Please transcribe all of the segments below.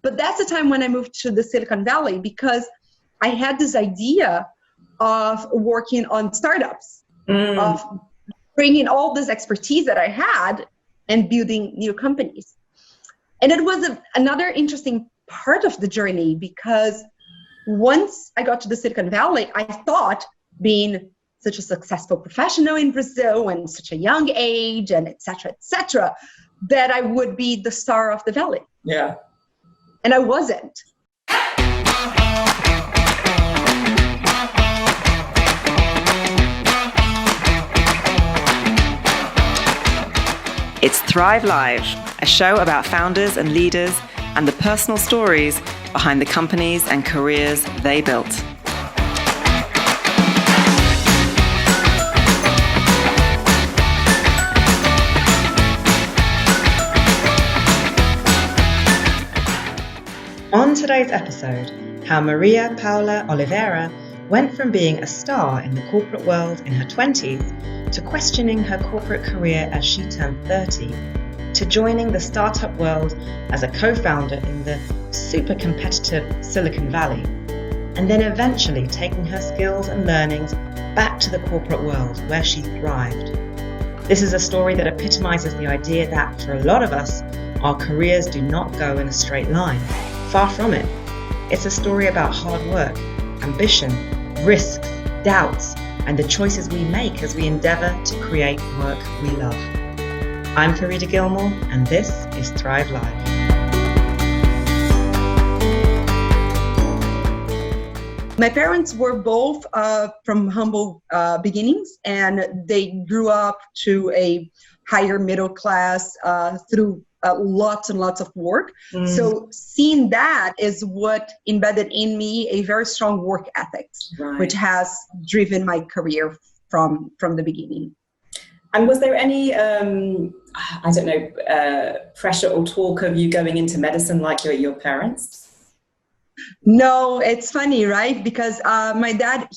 But that's the time when I moved to the Silicon Valley, because I had this idea of working on startups, of bringing all this expertise that I had and building new companies. And it was another interesting part of the journey, because once I got to the Silicon Valley, I thought, being such a successful professional in Brazil and such a young age and et cetera, that I would be the star of the valley. Yeah. And I wasn't. It's Thrive Live, a show about founders and leaders and the personal stories behind the companies and careers they built. On today's episode, how Maria Paula Oliveira went from being a star in the corporate world in her 20s to questioning her corporate career as she turned 30, to joining the startup world as a co-founder in the super competitive Silicon Valley, and then eventually taking her skills and learnings back to the corporate world where she thrived. This is a story that epitomizes the idea that for a lot of us, our careers do not go in a straight line. Far from it. It's a story about hard work, ambition, risks, doubts, and the choices we make as we endeavour to create work we love. I'm Farida Gilmore, and this is Thrive Live. My parents were both from humble beginnings, and they grew up to a higher middle class through lots and lots of work. So seeing that is what embedded in me a very strong work ethics, which has driven my career from the beginning. And was there any, pressure or talk of you going into medicine like your parents? No, it's funny, right? Because my dad,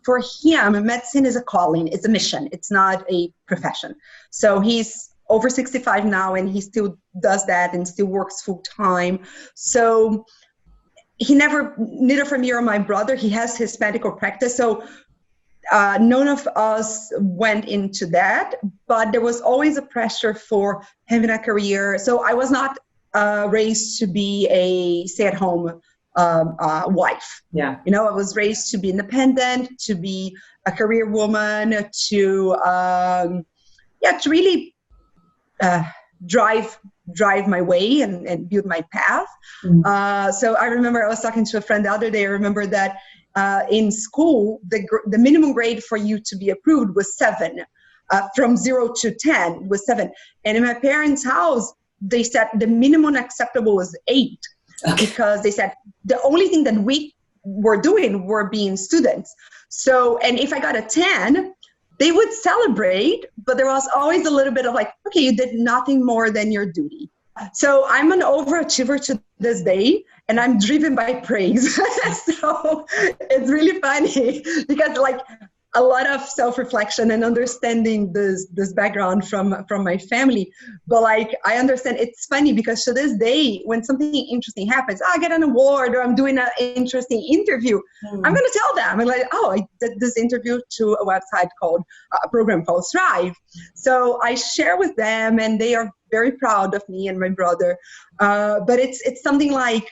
for him, medicine is a calling, it's a mission. It's not a profession. So he's over 65 now, and he still does that and still works full time. So he neither for me or my brother, he has his medical practice. So none of us went into that, but there was always a pressure for having a career. So I was not raised to be a stay-at-home wife. Yeah. You know, I was raised to be independent, to be a career woman, to really drive my way and build my path. So I remember I was talking to a friend the other day. I remember that in school, the minimum grade for you to be approved was 7. From 0 to 10 was 7. And in my parents' house, they said the minimum acceptable was 8. Okay. Because they said the only thing that we were doing were being students. So, and if I got a 10, they would celebrate, but there was always a little bit of like, okay, you did nothing more than your duty. So I'm an overachiever to this day, and I'm driven by praise. So it's really funny because like a lot of self-reflection and understanding this background from my family. But like, I understand it's funny because to this day, when something interesting happens, I get an award or I'm doing an interesting interview, I'm going to tell them. I'm like, oh, I did this interview to a website called, a program called Thrive. So I share with them and they are very proud of me and my brother. But it's something like,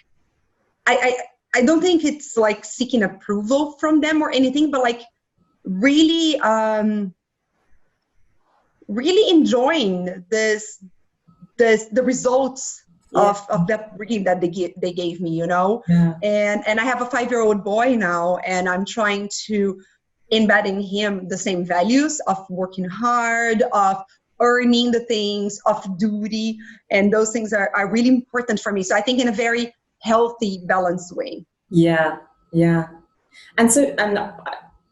I don't think it's like seeking approval from them or anything, but like, really enjoying the results of that reading that they gave me, you know. And I have a 5-year-old boy now, and I'm trying to embed in him the same values of working hard, of earning the things, of duty, and those things are really important for me. So I think in a very healthy, balanced way. Yeah. And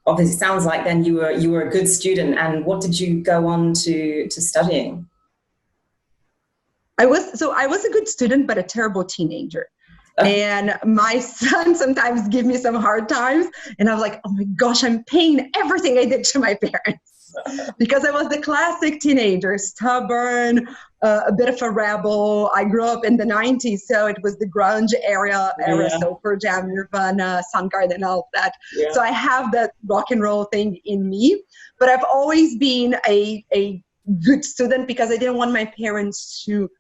obviously, it sounds like then you were a good student. And what did you go on to studying? I was a good student, but a terrible teenager. And my son sometimes give me some hard times. And I was like, oh my gosh, I'm paying everything I did to my parents. Because I was the classic teenager, stubborn, a bit of a rebel. I grew up in the 90s, so it was the grunge era, so Pearl Jam, Nirvana, Soundgarden, all of that. Yeah. So I have that rock and roll thing in me, but I've always been a good student because I didn't want my parents to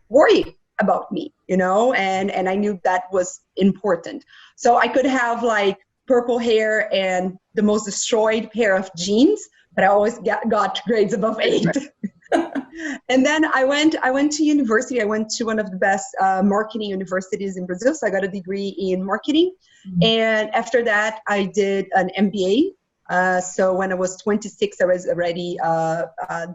worry about me, you know, and I knew that was important. So I could have like purple hair and the most destroyed pair of jeans, but I always got grades above 8. And then I went to university. I went to one of the best marketing universities in Brazil. So I got a degree in marketing. Mm-hmm. And after that, I did an MBA. So when I was 26, I was already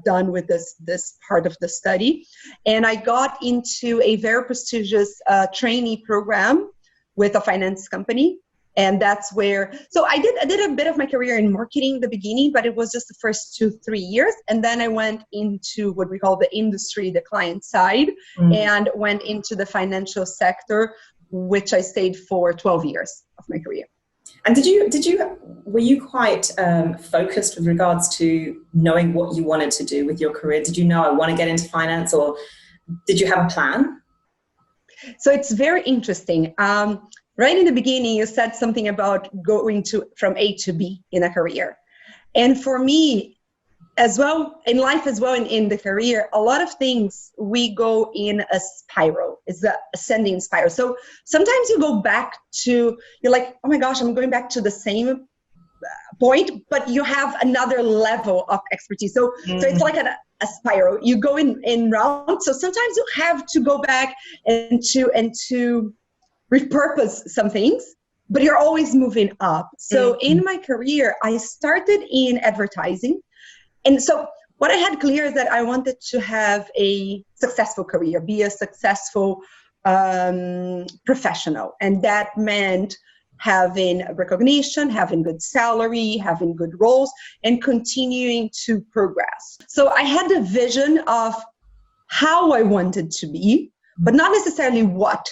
done with this part of the study. And I got into a very prestigious trainee program with a finance company. And that's where, so I did a bit of my career in marketing in the beginning, but it was just the first 2-3 years. And then I went into what we call the industry, the client side, and went into the financial sector, which I stayed for 12 years of my career. And were you quite focused with regards to knowing what you wanted to do with your career? Did you know I want to get into finance, or did you have a plan? So it's very interesting. Right in the beginning, you said something about going from A to B in a career. And for me, as well, in life as well, in the career, a lot of things, we go in a spiral. It's the ascending spiral. So sometimes you go back to, you're like, oh my gosh, I'm going back to the same point, but you have another level of expertise. So it's like a spiral. You go in rounds. So sometimes you have to go back and to repurpose some things, but you're always moving up. So in my career, I started in advertising. And so what I had clear is that I wanted to have a successful career, be a successful professional. And that meant having recognition, having good salary, having good roles, and continuing to progress. So I had a vision of how I wanted to be, but not necessarily what.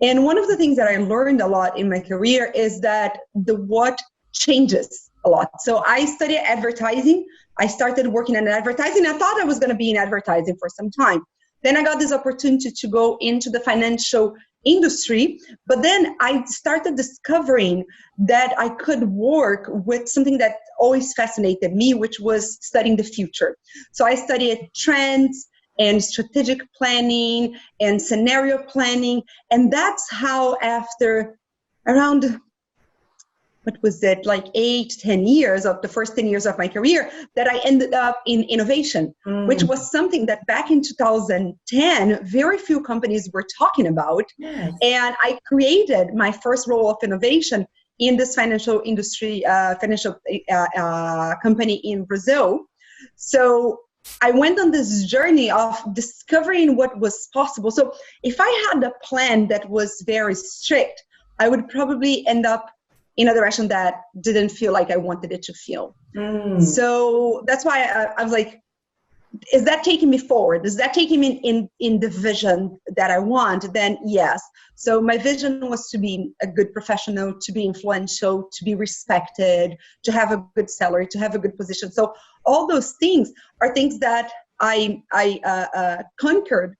And one of the things that I learned a lot in my career is that the what changes a lot. So I studied advertising. I started working in advertising. I thought I was going to be in advertising for some time. Then I got this opportunity to go into the financial industry. But then I started discovering that I could work with something that always fascinated me, which was studying the future. So I studied trends and strategic planning and scenario planning. And that's how after around, what was it, like 8-10 years of the first 10 years of my career, that I ended up in innovation, which was something that back in 2010, very few companies were talking about. Yes. And I created my first role of innovation in this financial industry, financial company in Brazil. So I went on this journey of discovering what was possible. So if I had a plan that was very strict, I would probably end up in a direction that didn't feel like I wanted it to feel. So that's why I was like, is that taking me forward? Is that taking me in the vision that I want? Then yes. So my vision was to be a good professional, to be influential, to be respected, to have a good salary, to have a good position. So all those things are things that I conquered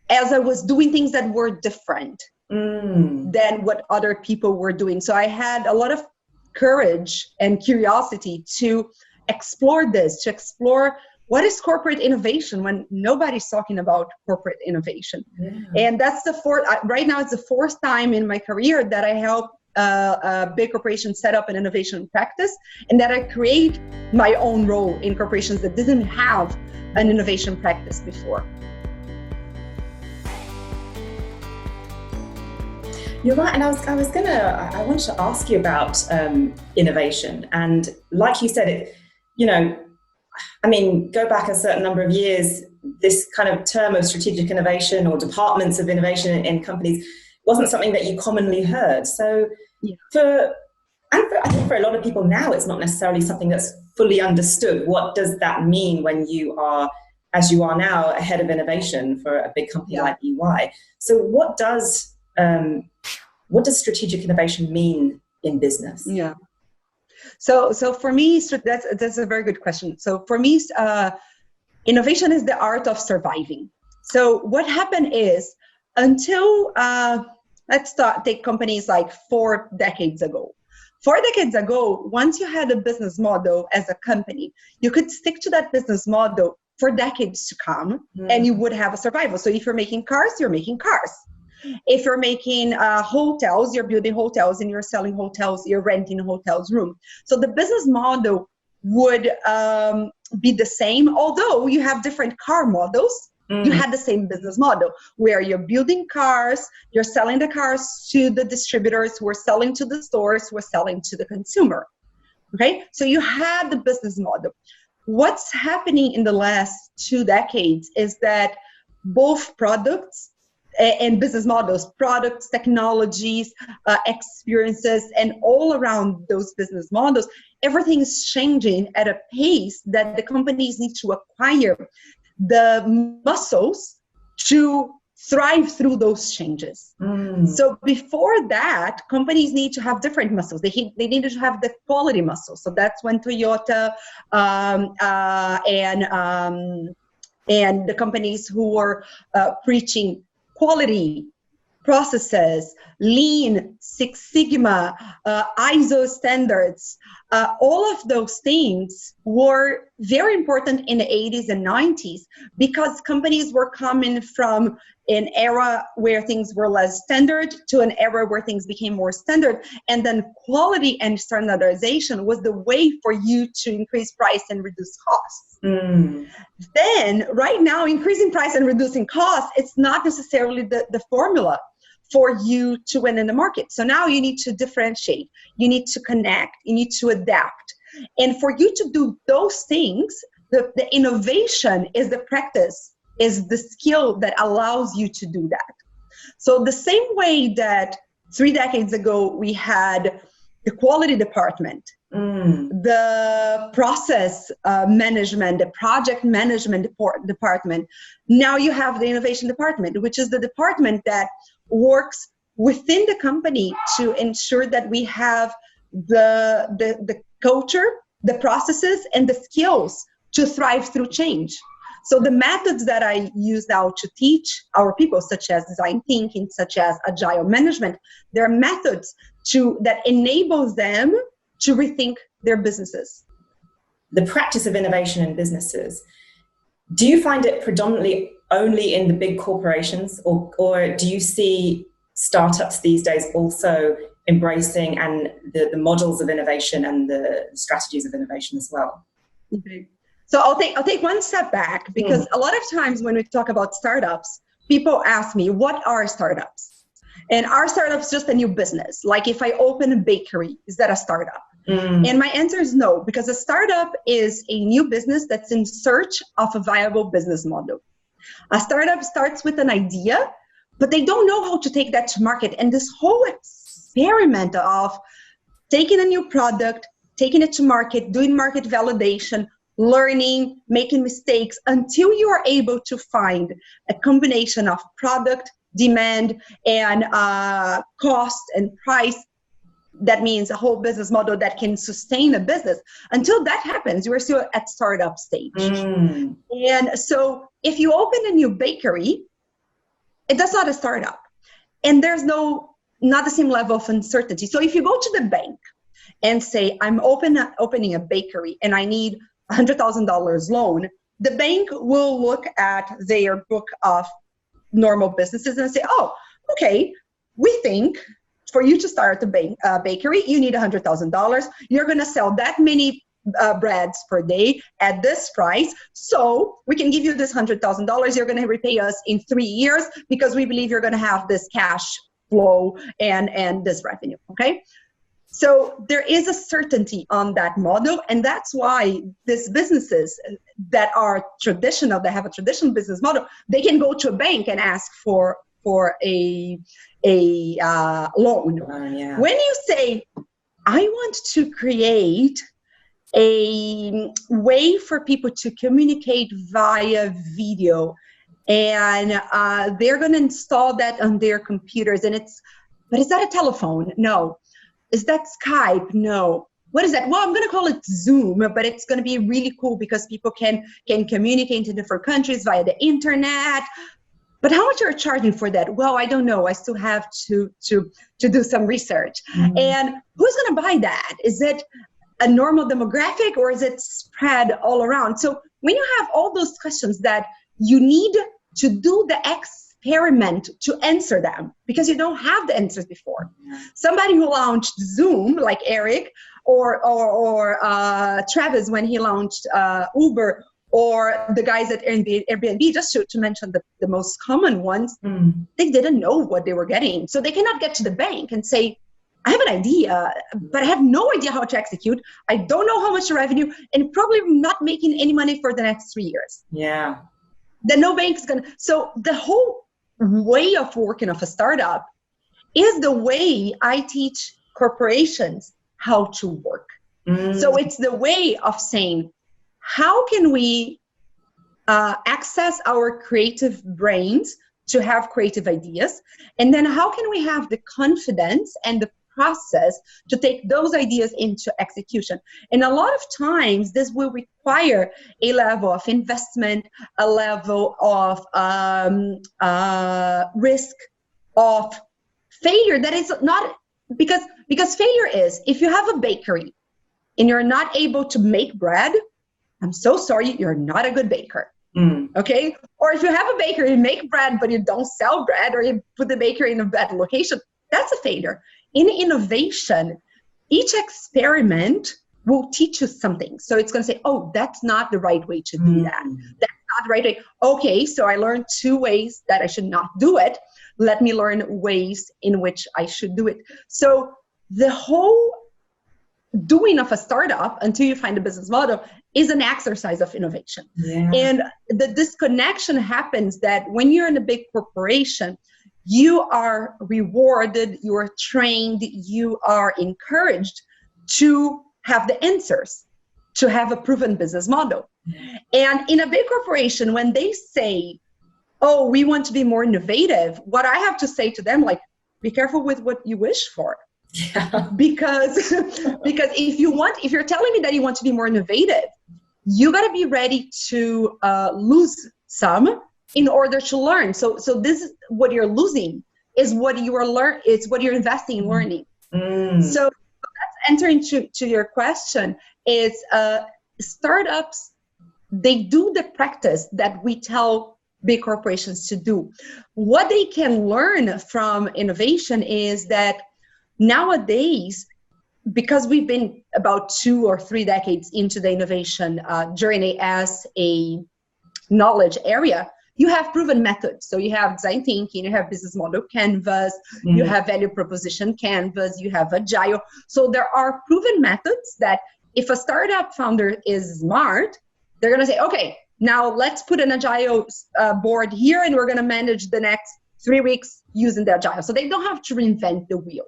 as I was doing things that were different than what other people were doing. So I had a lot of courage and curiosity to explore this, to explore what is corporate innovation when nobody's talking about corporate innovation. And that's right now it's the fourth time in my career that I help a big corporation set up an innovation practice, and that I create my own role in corporations that didn't have an innovation practice before. You're right, and I wanted to ask you about innovation, and like you said, go back a certain number of years, this kind of term of strategic innovation or departments of innovation in companies wasn't something that you commonly heard. So I think for a lot of people now, it's not necessarily something that's fully understood. What does that mean when you are, as you are now, a head of innovation for a big company like EY? So what does strategic innovation mean in business? Yeah. So for me, that's a very good question. So for me, innovation is the art of surviving. So what happened is, until, take companies like 4 decades ago. 4 decades ago, once you had a business model as a company, you could stick to that business model for decades to come, and you would have a survival. So if you're making cars, you're making cars. If you're making hotels, you're building hotels, and you're selling hotels, you're renting hotels room. So the business model would be the same, although you have different car models. You had the same business model where you're building cars, you're selling the cars to the distributors who are selling to the stores, who are selling to the consumer. Okay, so you had the business model. What's happening in the last 2 decades is that both products and business models, products, technologies, experiences, and all around those business models, everything is changing at a pace that the companies need to acquire the muscles to thrive through those changes. So before that, companies need to have different muscles. They needed to have the quality muscle. So that's when Toyota and the companies who were preaching quality, processes, lean, Six Sigma, ISO standards, all of those things were very important in the 80s and 90s because companies were coming from an era where things were less standard to an era where things became more standard. And then quality and standardization was the way for you to increase price and reduce costs. Then right now, increasing price and reducing costs, it's not necessarily the formula for you to win in the market. So now you need to differentiate, you need to connect, you need to adapt. And for you to do those things, the innovation is the practice, is the skill that allows you to do that. So the same way that 3 decades ago we had the quality department, the process management, the project management department, now you have the innovation department, which is the department that works within the company to ensure that we have the culture, the processes, and the skills to thrive through change. So the methods that I use now to teach our people, such as design thinking, such as agile management, they're methods that enables them to rethink their businesses. The practice of innovation in businesses, do you find it predominantly only in the big corporations, or do you see startups these days also embracing and the models of innovation and the strategies of innovation as well? Okay. So I'll take one step back, because a lot of times when we talk about startups, people ask me, what are startups? And are startups just a new business? Like if I open a bakery, is that a startup? And my answer is no, because a startup is a new business that's in search of a viable business model. A startup starts with an idea, but they don't know how to take that to market. And this whole experiment of taking a new product, taking it to market, doing market validation, learning, making mistakes, until you are able to find a combination of product, demand, and cost and price. That means a whole business model that can sustain a business. Until that happens, you are still at startup stage. And so if you open a new bakery, that's not a startup. And there's not the same level of uncertainty. So if you go to the bank and say, I'm opening a bakery and I need $100,000 loan, the bank will look at their book of normal businesses and say, oh, okay, we think for you to start a bakery, you need $100,000. You're going to sell that many breads per day at this price. So we can give you this $100,000. You're going to repay us in 3 years because we believe you're going to have this cash flow and this revenue. Okay. So there is a certainty on that model. And that's why these businesses that are traditional, that have a traditional business model, they can go to a bank and ask for a loan. Yeah. When you say, I want to create a way for people to communicate via video, and they're going to install that on their computers, but is that a telephone? No. Is that Skype? No. What is that? Well, I'm going to call it Zoom, but it's going to be really cool because people can communicate in different countries via the internet. But how much are you charging for that? Well, I don't know. I still have to do some research. And who's going to buy that? Is it a normal demographic, or is it spread all around? So when you have all those questions that you need to do the experiment to answer them, because you don't have the answers before. Somebody who launched Zoom, like Eric, or Travis when he launched Uber, or the guys at Airbnb, just to mention the most common ones, they didn't know what they were getting. So they cannot get to the bank and say, I have an idea, but I have no idea how to execute. I don't know how much revenue, and probably not making any money for the next 3 years. Yeah. Then no bank is going to. So the whole way of working of a startup is the way I teach corporations how to work. So it's the way of saying, how can we access our creative brains to have creative ideas? And then how can we have the confidence and the process to take those ideas into execution? And a lot of times this will require a level of investment, a level of risk, of failure that is not, because failure is, if you have a bakery and you're not able to make bread, I'm so sorry, you're not a good baker. Okay? Or if you have a bakery, you make bread, but you don't sell bread, or you put the bakery in a bad location, that's a failure. In innovation, each experiment will teach you something. So it's going to say, oh, that's not the right way to do that. That's not the right way. Okay, so I learned 2 ways that I should not do it. Let me learn ways in which I should do it. So the whole doing of a startup until you find a business model is an exercise of innovation. And the disconnection happens that when you're in a big corporation, you are rewarded, you are trained, you are encouraged to have the answers, to have a proven business model. And in a big corporation, when they say, oh, we want to be more innovative, what I have to say to them, like, be careful with what you wish for. Because if you're telling me that you want to be more innovative, you got to be ready to lose some in order to learn. So this is what you're losing, is what you are it's what you're investing in learning. So that's answering to your question is startups, they do the practice that we tell big corporations to do. What they can learn from innovation is that nowadays, because we've been about 2 or 3 decades into the innovation journey as a knowledge area, you have proven methods. So you have design thinking, you have business model canvas, you have value proposition canvas, you have agile. So there are proven methods that if a startup founder is smart, they're going to say, okay, now let's put an agile board here, and we're going to manage the next 3 weeks using the agile. So they don't have to reinvent the wheel.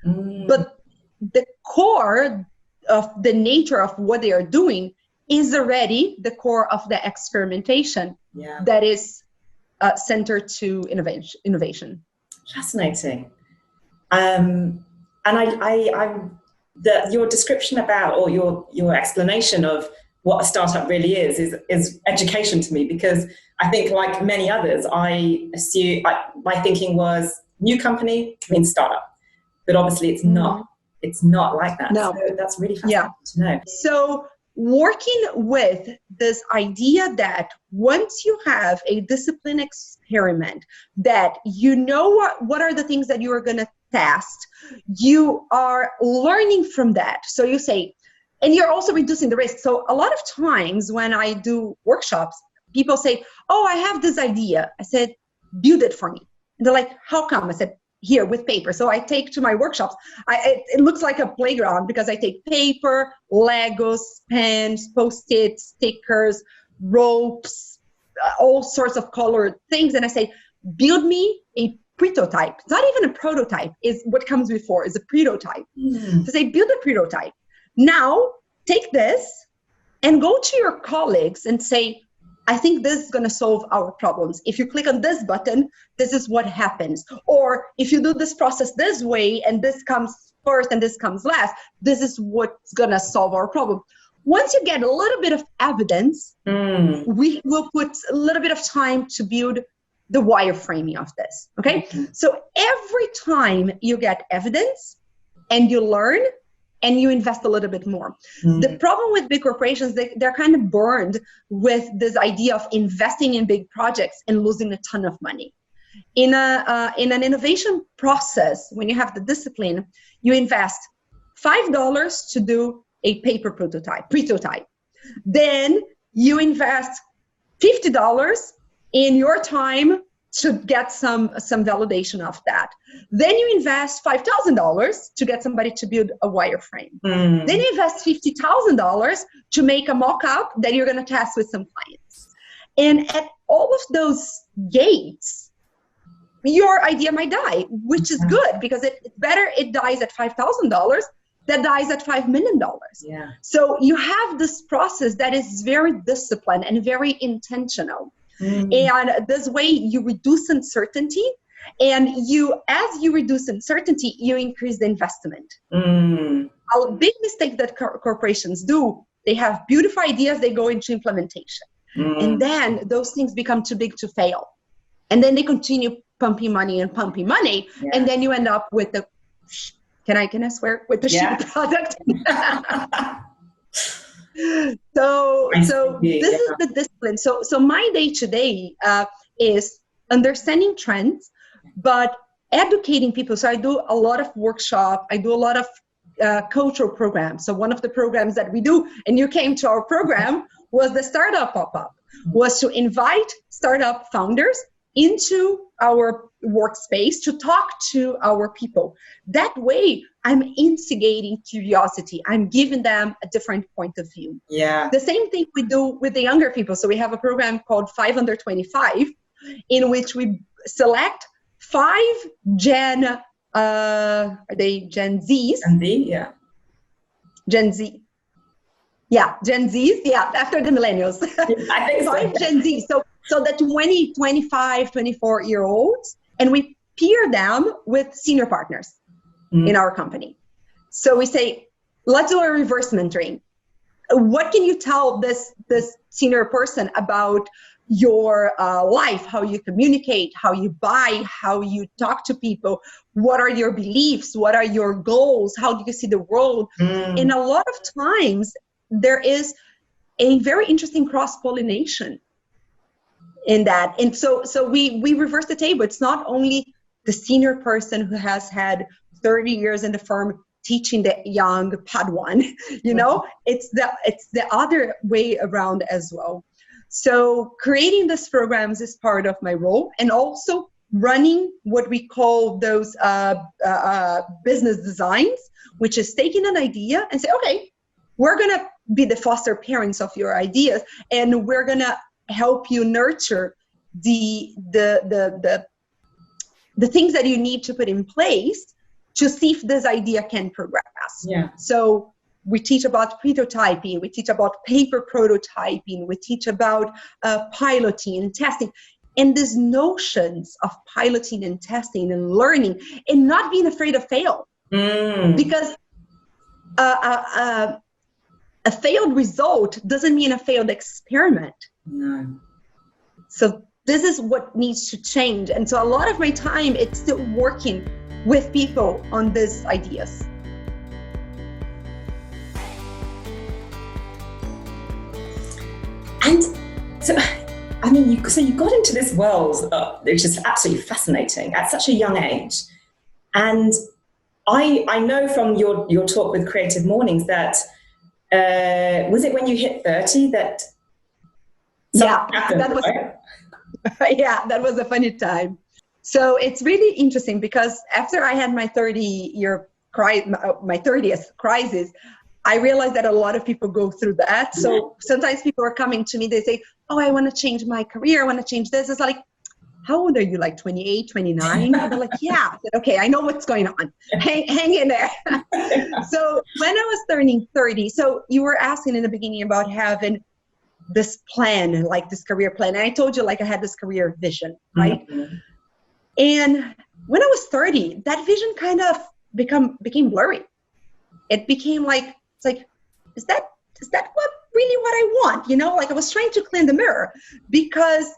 But the core of the nature of what they are doing is already the core of the experimentation that is centered to innovation. Fascinating. And your description about, or your explanation of what a startup really is education to me, because I think, like many others, my thinking was new company means startup, but obviously it's not. It's not like that. No. So that's really fascinating to know. So working with this idea that once you have a discipline experiment, that you know what are the things that you are going to test, you are learning from that. So you say, and you're also reducing the risk. So a lot of times when I do workshops, people say, oh, I have this idea. I said, build it for me. And they're like, how come? I said, here with paper. So I take to my workshops, it looks like a playground because I take paper, Legos, pens, Post-it, stickers, ropes, all sorts of colored things. And I say, build me a prototype. It's not even a prototype, is what comes before, is a prototype. So say, build a prototype. Now take this and go to your colleagues and say, I think this is going to solve our problems. If you click on this button, this is what happens. Or if you do this process this way, and this comes first and this comes last, this is what's going to solve our problem. Once you get a little bit of evidence, we will put a little bit of time to build the wireframing of this, okay? So every time you get evidence and you learn and you invest a little bit more. The problem with big corporations, they're kind of burned with this idea of investing in big projects and losing a ton of money. In an innovation process, when you have the discipline, you invest $5 to do a paper prototype. Then you invest $50 in your time to get some validation of that. Then you invest $5,000 to get somebody to build a wireframe. Then you invest $50,000 to make a mock-up that you're going to test with some clients. And at all of those gates, your idea might die, which is good, because it's better it dies at $5,000 than dies at $5 million. Yeah. So you have this process that is very disciplined and very intentional. And this way you reduce uncertainty, and as you reduce uncertainty, you increase the investment. A big mistake that corporations do, they have beautiful ideas, they go into implementation. And then those things become too big to fail. And then they continue pumping money, and then you end up with the, can I swear, with the shitty product. So this is the discipline. So my day to day is understanding trends, but educating people. So I do a lot of workshop. I do a lot of cultural programs. So one of the programs that we do, and you came to our program, was the startup pop-up, was to invite startup founders into our workspace to talk to our people. That way, I'm instigating curiosity. I'm giving them a different point of view. Yeah. The same thing we do with the younger people. So we have a program called 5 Under 25, in which we select 5 Gen, are they Gen Zs? Gen Z, yeah. Gen Z. Yeah, Gen Zs, yeah, after the millennials. I think so. 5 Gen Z. So the 20, 25, 24-year-olds, and we peer them with senior partners in our company. So we say, let's do a reverse mentoring. What can you tell this senior person about your life, how you communicate, how you buy, how you talk to people? What are your beliefs? What are your goals? How do you see the world? And a lot of times there is a very interesting cross-pollination in that. And so we reverse the table. It's not only the senior person who has had 30 years in the firm teaching the young Padawan, it's the other way around as well. So creating these programs is part of my role, and also running what we call those business designs, which is taking an idea and say, okay, we're going to be the foster parents of your ideas, and we're going to help you nurture the things that you need to put in place to see if this idea can progress. Yeah. So we teach about prototyping, we teach about paper prototyping, we teach about piloting and testing, and these notions of piloting and testing and learning, and not being afraid of fail. Because a failed result doesn't mean a failed experiment. No. So this is what needs to change. And so a lot of my time, it's still working with people on these ideas. And so, I mean, you got into this world, which is absolutely fascinating at such a young age. And I know from your talk with Creative Mornings that, was it when you hit 30 that happened, that was, right? Yeah, that was a funny time. So it's really interesting, because after I had my 30th crisis, I realized that a lot of people go through that. So sometimes people are coming to me, they say, oh, I want to change my career, I want to change this. It's like, how old are you, like 28, 29? They're like, yeah. I said, okay, I know what's going on. Hang in there. So when I was turning 30, so you were asking in the beginning about having this plan, like this career plan. And I told you, like, I had this career vision, right? Mm-hmm. And when I was 30, that vision kind of became blurry. It became like, it's like, is that what I want? Like, I was trying to clean the mirror, because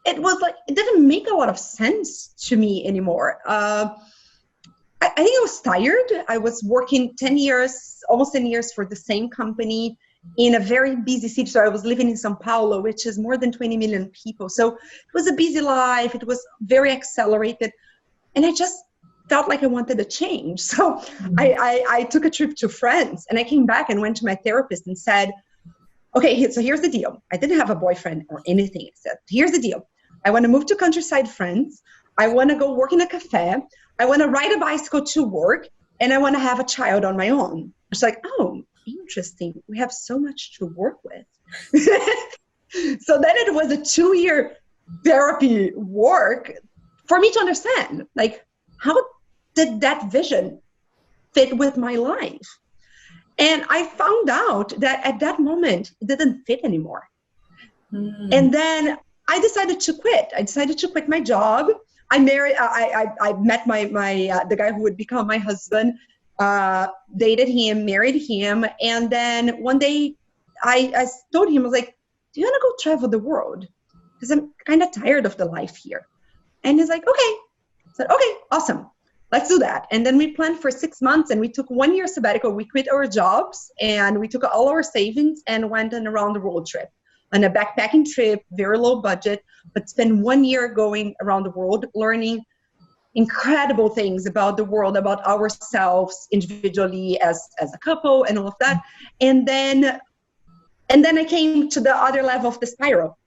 it was like, it didn't make a lot of sense to me anymore. I think I was tired. I was working 10 years, almost 10 years for the same company in a very busy city. So I was living in São Paulo, which is more than 20 million people. So it was a busy life. It was very accelerated. And I just felt like I wanted a change. So I took a trip to France, and I came back and went to my therapist and said, okay, so here's the deal. I didn't have a boyfriend or anything. I said, here's the deal. I want to move to countryside France. I want to go work in a cafe. I want to ride a bicycle to work, and I want to have a child on my own. It's like, oh, interesting. We have so much to work with. So then it was a 2-year therapy work for me to understand, like, how did that vision fit with my life? And I found out that at that moment, it didn't fit anymore. And then I decided to quit. I decided to quit my job. I met the guy who would become my husband, dated him, married him. And then one day I told him, I was like, do you want to go travel the world? Because I'm kind of tired of the life here. And he's like, okay. I said, okay, awesome. Let's do that. And then we planned for 6 months, and we took 1 year sabbatical. We quit our jobs, and we took all our savings and went on a round the world trip. On a backpacking trip, very low budget, but spent 1 year going around the world, learning incredible things about the world, about ourselves individually as a couple and all of that. And then I came to the other level of the spiral.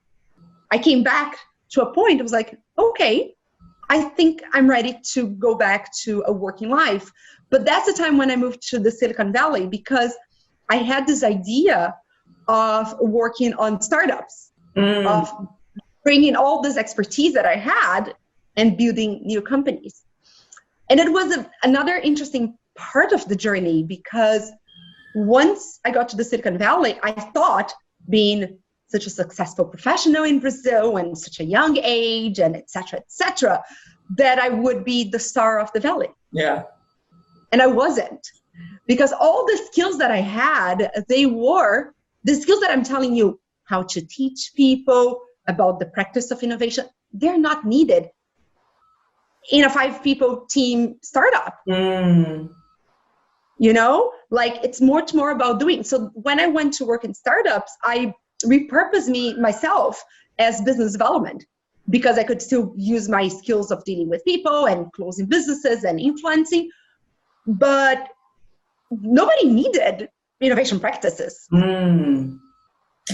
I came back to a point, I was like, okay, I think I'm ready to go back to a working life. But that's the time when I moved to the Silicon Valley, because I had this idea of working on startups, of bringing all this expertise that I had and building new companies. And it was another interesting part of the journey, because once I got to the Silicon Valley, I thought, being such a successful professional in Brazil and such a young age and et cetera, that I would be the star of the valley. Yeah. And I wasn't, because all the skills that I had, they were the skills that I'm telling you, how to teach people about the practice of innovation. They're not needed in a 5-people team startup. You know, like, it's much more about doing. So when I went to work in startups, I repurposed myself as business development, because I could still use my skills of dealing with people and closing businesses and influencing, but nobody needed innovation practices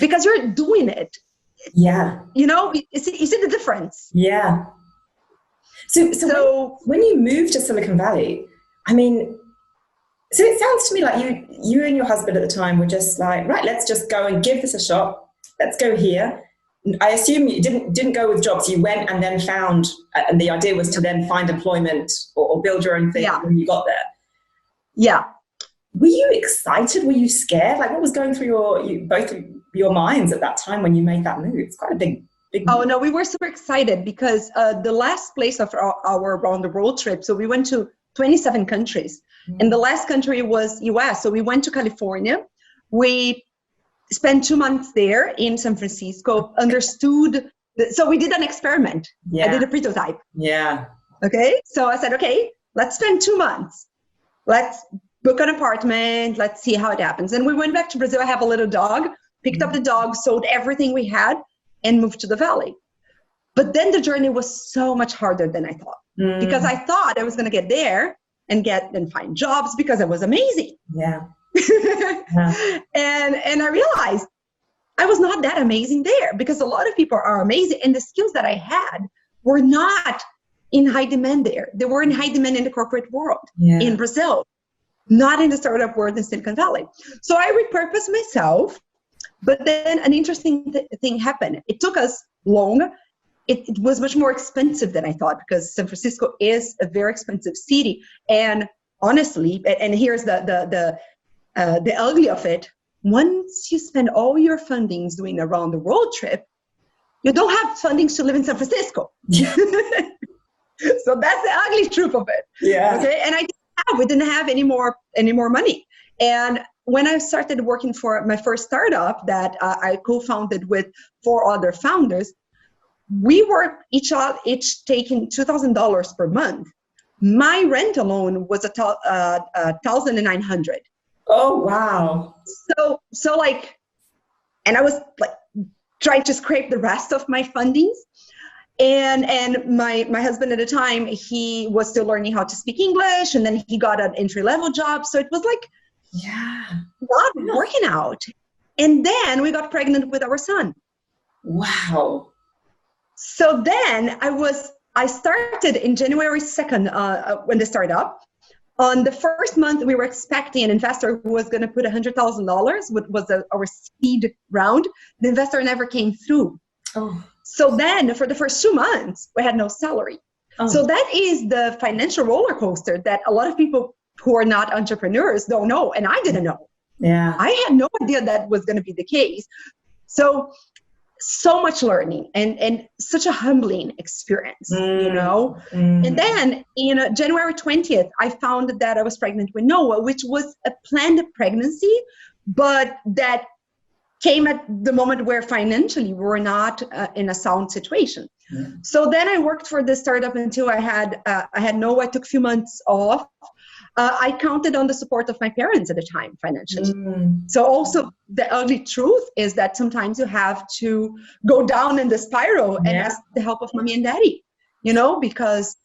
because you're doing it. Yeah. You know, you see the difference. Yeah. So when you moved to Silicon Valley, I mean, so it sounds to me like you and your husband at the time were just like, right, let's just go and give this a shot. Let's go here. I assume you didn't go with jobs. You went and then found, and the idea was to then find employment or build your own thing when you got there. Yeah. Were you excited? Were you scared? Like, what was going through both of your minds at that time when you made that move? It's quite a big move. Oh, no, we were super excited, because the last place of our around the world trip, so we went to 27 countries. And the last country was US. So we went to California. We spent 2 months there in San Francisco, understood. So we did an experiment. Yeah. I did a prototype. Yeah. Okay. So I said, okay, let's spend 2 months. Let's book an apartment. Let's see how it happens. And we went back to Brazil. I have a little dog, picked up the dog, sold everything we had, and moved to the valley. But then the journey was so much harder than I thought, because I thought I was going to get there and find jobs because it was amazing. Yeah. And I realized I was not that amazing there, because a lot of people are amazing, and the skills that I had were not in high demand there. They were in high demand in the corporate world in Brazil, not in the startup world in Silicon Valley. So I repurposed myself, but then an interesting thing happened. It took us long. It was much more expensive than I thought, because San Francisco is a very expensive city. And honestly, and here's the ugly of it, once you spend all your fundings doing a round the world trip, you don't have fundings to live in San Francisco. So that's the ugly truth of it. Yeah. Okay. And we didn't have any more money. And when I started working for my first startup that I co-founded with 4 other founders, we were each taking $2,000 per month. My rent alone was $1,900. Oh, wow. So like, and I was like trying to scrape the rest of my fundings. And my husband at the time, he was still learning how to speak English, and then he got an entry-level job. So it was like, not working out. And then we got pregnant with our son. Wow. So then I started in January 2nd when they started up. On the first month, we were expecting an investor who was going to put $100,000, which was our seed round. The investor never came through. Oh. So then for the first 2 months, we had no salary. Oh. So that is the financial roller coaster that a lot of people who are not entrepreneurs don't know. And I didn't know. Yeah. I had no idea that was going to be the case. So much learning and such a humbling experience, you know? And then in January 20th, I found that I was pregnant with Noah, which was a planned pregnancy, but that came at the moment where financially we were not in a sound situation. So then I worked for this startup until I had Noah. I took a few months off. I counted on the support of my parents at the time financially. So also the ugly truth is that sometimes you have to go down in the spiral and ask the help of mommy and daddy, you know, because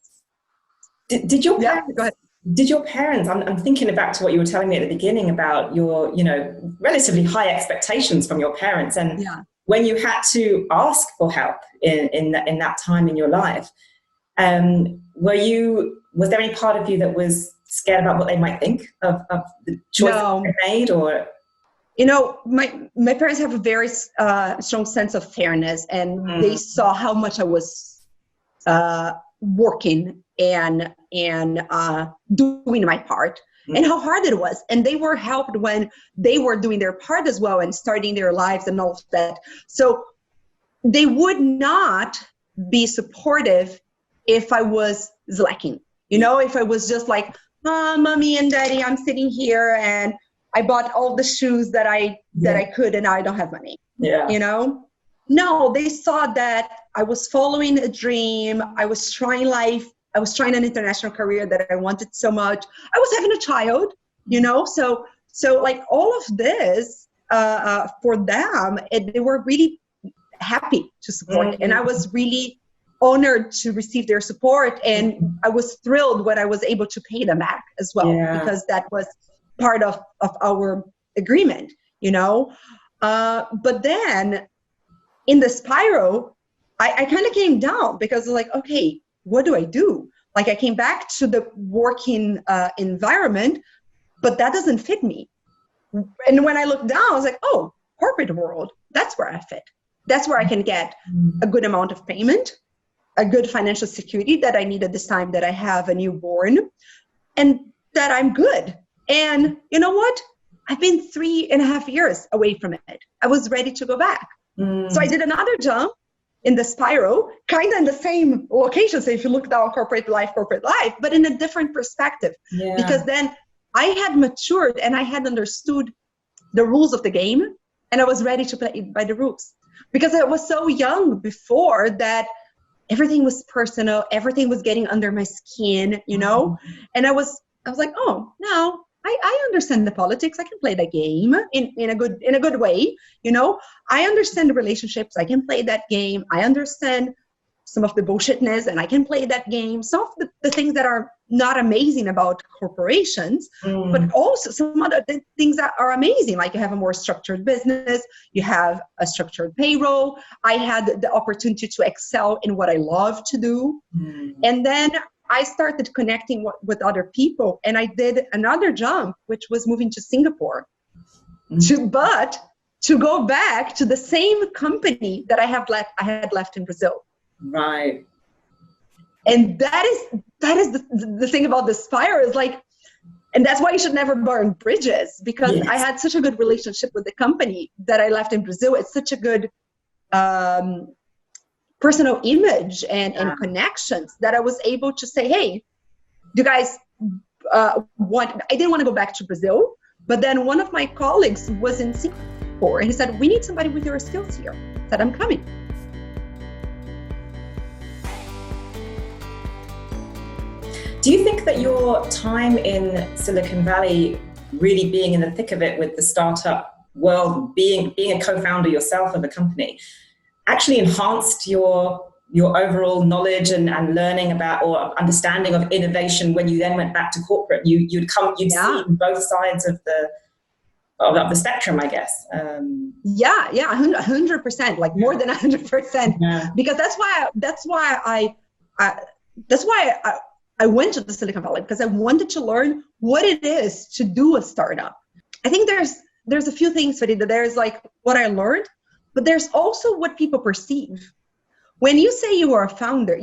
did your parents, go ahead. Did your parents, I'm thinking back to what you were telling me at the beginning about your, you know, relatively high expectations from your parents, and when you had to ask for help in that time in your life, was there any part of you that was scared about what they might think of the choice that they made? Or, you know, my parents have a very strong sense of fairness, and they saw how much I was working and doing my part, and how hard it was. And they were helped when they were doing their part as well and starting their lives and all of that. So they would not be supportive if I was slacking. You know, if I was just like, mommy and daddy, I'm sitting here and I bought all the shoes that I could and I don't have money. Yeah. You know? No, they saw that I was following a dream. I was trying life. I was trying an international career that I wanted so much. I was having a child, you know? So like all of this, for them, they were really happy to support. And I was really honored to receive their support, and I was thrilled when I was able to pay them back as well, because that was part of our agreement, you know. But then in the spiral, I kind of came down because like, okay, what do I do? Like I came back to the working environment, but that doesn't fit me. And when I looked down, I was like, oh, corporate world, that's where I fit. That's where I can get a good amount of payment, a good financial security that I need at this time that I have a newborn, and that I'm good. And you know what? I've been 3.5 years away from it. I was ready to go back. So I did another jump in the spiral, kind of in the same location. So if you look down corporate life, but in a different perspective, because then I had matured and I had understood the rules of the game, and I was ready to play by the rules. Because I was so young before that everything was personal, everything was getting under my skin, you know? And I was like, oh, no, I understand the politics. I can play that game in a good way, you know? I understand the relationships. I can play that game. I understand some of the bullshitness, and I can play that game. Some of the things that are not amazing about corporations, but also some other things that are amazing. Like you have a more structured business, you have a structured payroll. I had the opportunity to excel in what I love to do. And then I started connecting with other people, and I did another jump, which was moving to Singapore, but to go back to the same company that I had left in Brazil. Right. And that is the thing about the spiral is like, and that's why you should never burn bridges, because I had such a good relationship with the company that I left in Brazil. It's such a good personal image and connections that I was able to say, hey, do you guys I didn't want to go back to Brazil, but then one of my colleagues was in Singapore and he said, we need somebody with your skills here. I said, I'm coming. Do you think that your time in Silicon Valley, really being in the thick of it with the startup world, being a co-founder yourself of a company, actually enhanced your overall knowledge and learning about or understanding of innovation when you then went back to corporate? You'd seen both sides of the spectrum, I guess. 100%, like more than 100%. Because that's why I went to the Silicon Valley, because I wanted to learn what it is to do a startup. I think there's a few things, Farida. There's like what I learned, but there's also what people perceive. When you say you were a founder,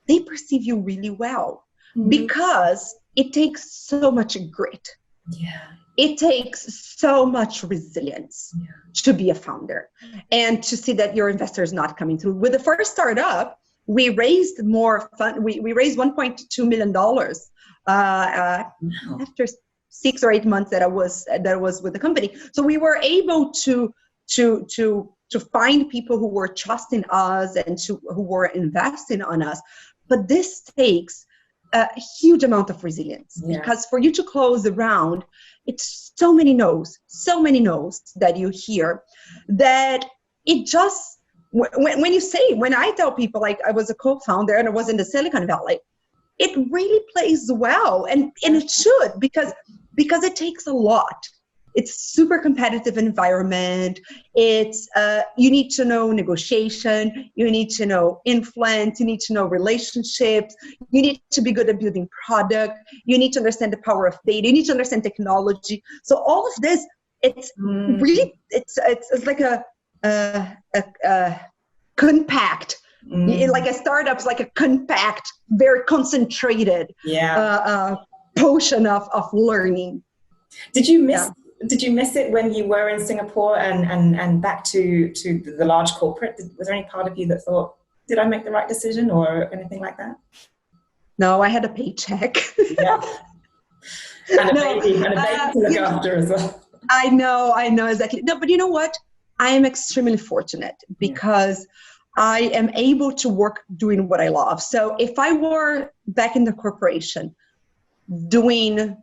they perceive you really well, because it takes so much grit. Yeah. It takes so much resilience to be a founder, and to see that your investor is not coming through. With the first startup, we raised more fund. We raised $1.2 million after 6 or 8 months that I was with the company. So we were able to find people who were trusting us and who were investing on us. But this takes a huge amount of resilience, because for you to close the round, it's so many no's that you hear, that it just, when I tell people like I was a co-founder and I was in the Silicon Valley, it really plays well, and it should, because it takes a lot. It's super competitive environment. It's you need to know negotiation, you need to know influence, you need to know relationships, you need to be good at building product, you need to understand the power of data, you need to understand technology. So all of this, it's really it's like a compact, like a startup's like a compact, very concentrated potion of learning. Did you miss it when you were in Singapore and back to the large corporate? Was there any part of you that thought, did I make the right decision, or anything like that? No, I had a paycheck. And a baby to look after as well. I know exactly. No, but you know what? I am extremely fortunate, because I am able to work doing what I love. So if I were back in the corporation doing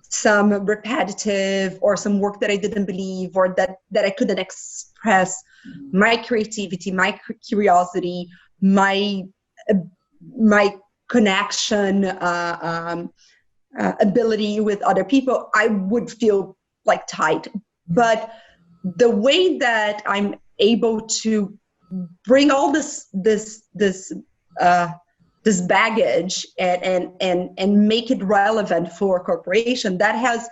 some repetitive or some work that I didn't believe, or that I couldn't express my creativity, my curiosity, my connection, ability with other people, I would feel like tight. But the way that I'm able to bring all this baggage and make it relevant for a corporation, that has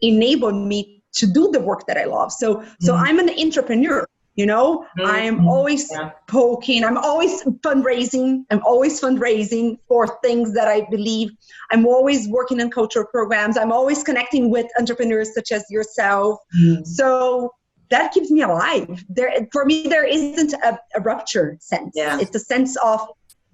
enabled me to do the work that I love. So I'm an entrepreneur, I'm always poking, I'm always fundraising for things that I believe. I'm always working in cultural programs. I'm always connecting with entrepreneurs such as yourself. So that keeps me alive. For me, there isn't a rupture sense. It's a sense of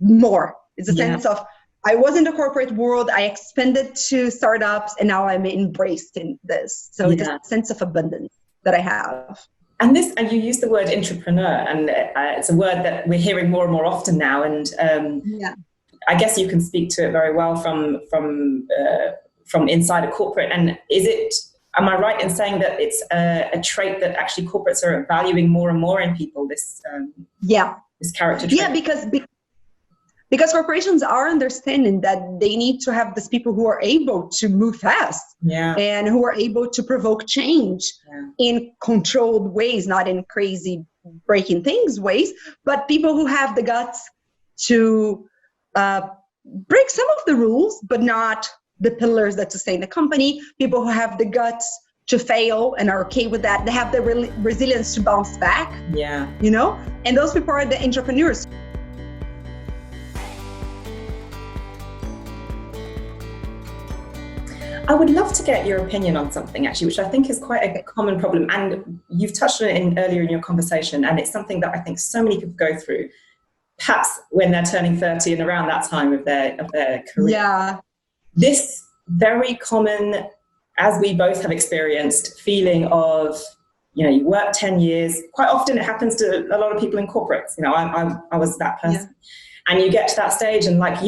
more. It's a sense of, I was in the corporate world, I expanded to startups, and now I'm embraced in this. So it's a sense of abundance that I have. And you use the word entrepreneur, and it's a word that we're hearing more and more often now. And I guess you can speak to it very well from inside a corporate. And am I right in saying that it's a trait that actually corporates are valuing more and more in people, this character trait? Yeah, because corporations are understanding that they need to have these people who are able to move fast and who are able to provoke change in controlled ways, not in crazy breaking things ways, but people who have the guts to break some of the rules, but not the pillars that sustain the company. People who have the guts to fail and are okay with that. They have the resilience to bounce back. And those people are the entrepreneurs. I would love to get your opinion on something, actually, which I think is quite a common problem. And you've touched on it earlier in your conversation, and it's something that I think so many people go through, perhaps when they're turning 30 and around that time of their career. This very common, as we both have experienced, feeling of, you work 10 years. Quite often it happens to a lot of people in corporates. I was that person. And you get to that stage, and like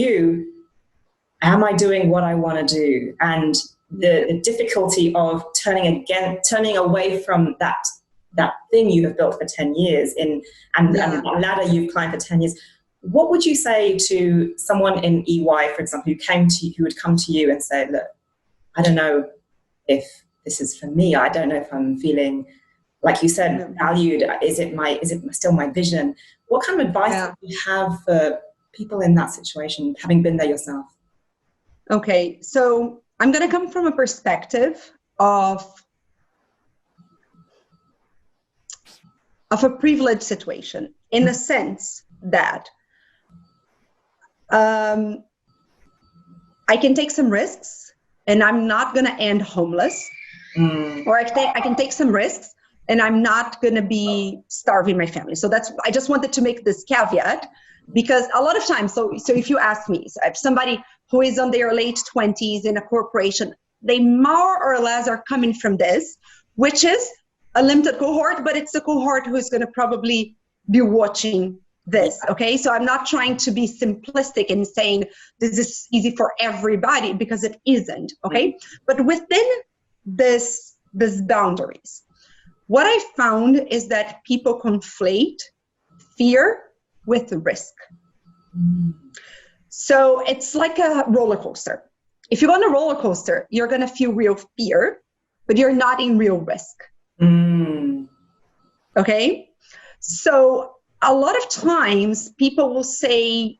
am I doing what I want to do? And the difficulty of turning away from that thing you have built for 10 years and that ladder you've climbed for 10 years. What would you say to someone in EY, for example, who would come to you and say, look, I don't know if this is for me. I don't know if I'm feeling, like you said, valued. Is it still my vision? What kind of advice do you have for people in that situation, having been there yourself? Okay, so I'm going to come from a perspective of a privileged situation, in the sense that I can take some risks and I'm not going to end homeless, or I can take some risks and I'm not going to be starving my family. So I just wanted to make this caveat, because a lot of times, so if you ask me, so if somebody who is on their late 20s in a corporation, they more or less are coming from this, which is a limited cohort, but it's a cohort who's going to probably be watching this, okay? So I'm not trying to be simplistic in saying this is easy for everybody, because it isn't, okay? But within this boundaries, what I found is that people conflate fear with risk. So it's like a roller coaster. If you go on a roller coaster, you're going to feel real fear, but you're not in real risk. Okay? So a lot of times people will say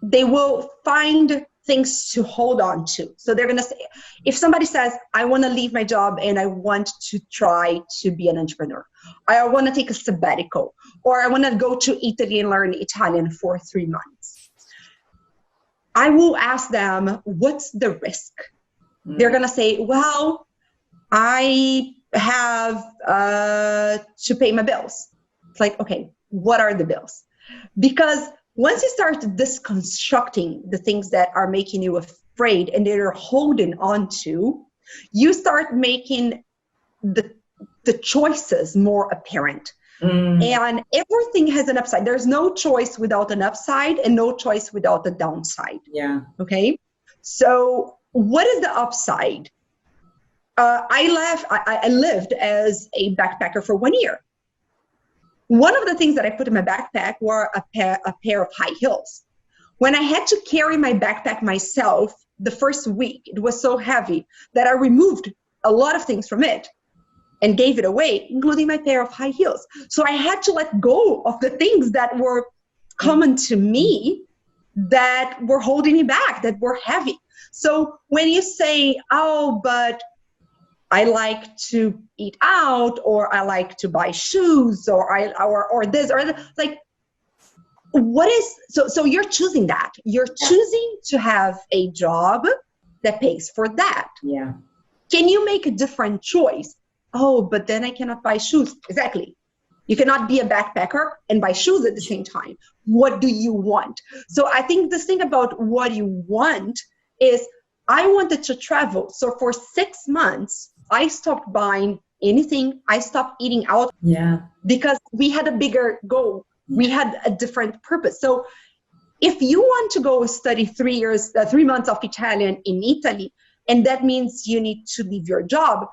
they will find things to hold on to. So they're going to say, if somebody says, I want to leave my job and I want to try to be an entrepreneur, I want to take a sabbatical, or I want to go to Italy and learn Italian for 3 months, I will ask them, what's the risk? They're going to say, well, I have to pay my bills. It's like, okay, what are the bills? Because once you start deconstructing the things that are making you afraid and that you're holding on to, you start making the choices more apparent. And everything has an upside. There's no choice without an upside and no choice without a downside. Yeah. Okay. So what is the upside? I lived as a backpacker for 1 year. One of the things that I put in my backpack were a pair of high heels. When I had to carry my backpack myself, the first week, it was so heavy that I removed a lot of things from it and gave it away, including my pair of high heels. So I had to let go of the things that were common to me that were holding me back, that were heavy. So when you say, oh, but I like to eat out, or I like to buy shoes, or this, or that, like, what is, so you're choosing that. You're choosing to have a job that pays for that. Yeah. Can you make a different choice? Oh, but then I cannot buy shoes. Exactly. You cannot be a backpacker and buy shoes at the same time. What do you want? So I think this thing about what you want is, I wanted to travel. So for 6 months, I stopped buying anything. I stopped eating out. Yeah. Because we had a bigger goal. We had a different purpose. So if you want to go study 3 months of Italian in Italy, and that means you need to leave your job,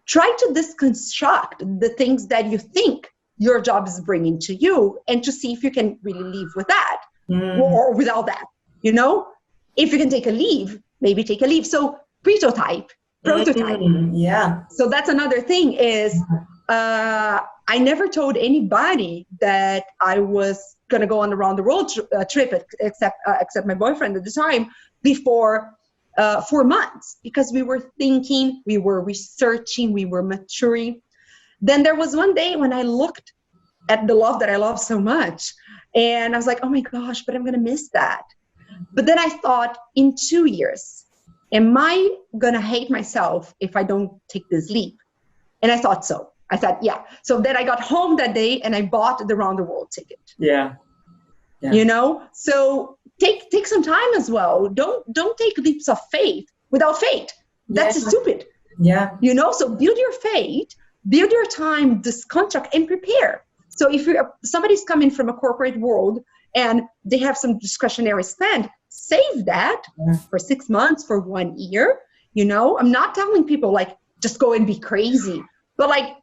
try to deconstruct the things that you think your job is bringing to you, and to see if you can really leave with that or without that. You know, if you can take a leave, maybe take a leave. So prototype. Yeah. So that's another thing is, I never told anybody that I was going to go on a round the world trip, except my boyfriend at the time, before 4 months, because we were thinking, we were researching, we were maturing. Then there was one day when I looked at the love that I love so much, and I was like, oh my gosh, but I'm going to miss that. But then I thought, in 2 years, am I going to hate myself if I don't take this leap? And I thought so. I thought, yeah. So then I got home that day and I bought the round the world ticket. Yeah. You know, so take some time as well. Don't take leaps of faith without faith. That's stupid. Yeah. You know, so build your faith, build your time, this contract, and prepare. So if somebody's coming from a corporate world and they have some discretionary spend, save that for 6 months, for 1 year. You know, I'm not telling people like, just go and be crazy. But like,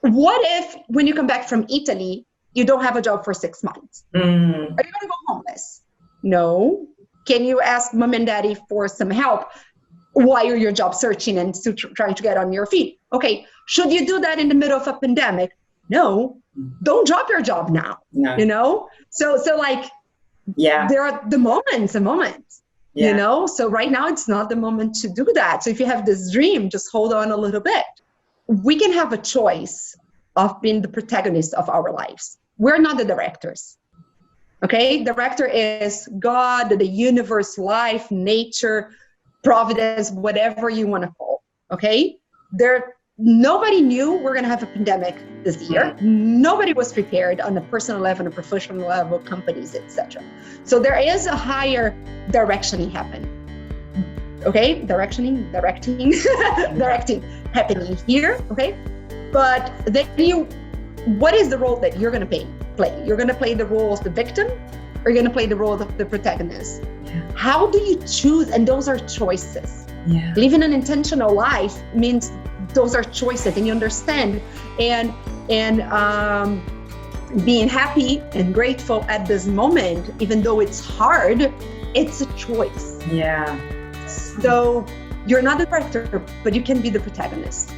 what if when you come back from Italy, you don't have a job for 6 months? Are you going to go homeless? No. Can you ask mom and daddy for some help while you're job searching and trying to get on your feet? Okay. Should you do that in the middle of a pandemic? No. Don't drop your job now. No. You know? So like, there are the moments, you know? So right now it's not the moment to do that. So if you have this dream, just hold on a little bit. We can have a choice of being the protagonist of our lives. We're not the directors. Okay? Director is God, the universe, life, nature, providence, whatever you want to call. Okay? Nobody knew we're going to have a pandemic this year. Nobody was prepared on a personal level, on a professional level, companies, etc. So there is a higher directioning happening. Okay, directing happening here. Okay, but then what is the role that you're going to play? You're going to play the role of the victim, or you're going to play the role of the protagonist. How do you choose? And those are choices. Living an intentional life means those are choices, and you understand, and being happy and grateful at this moment, even though it's hard, it's a choice. So you're not the director, but you can be the protagonist.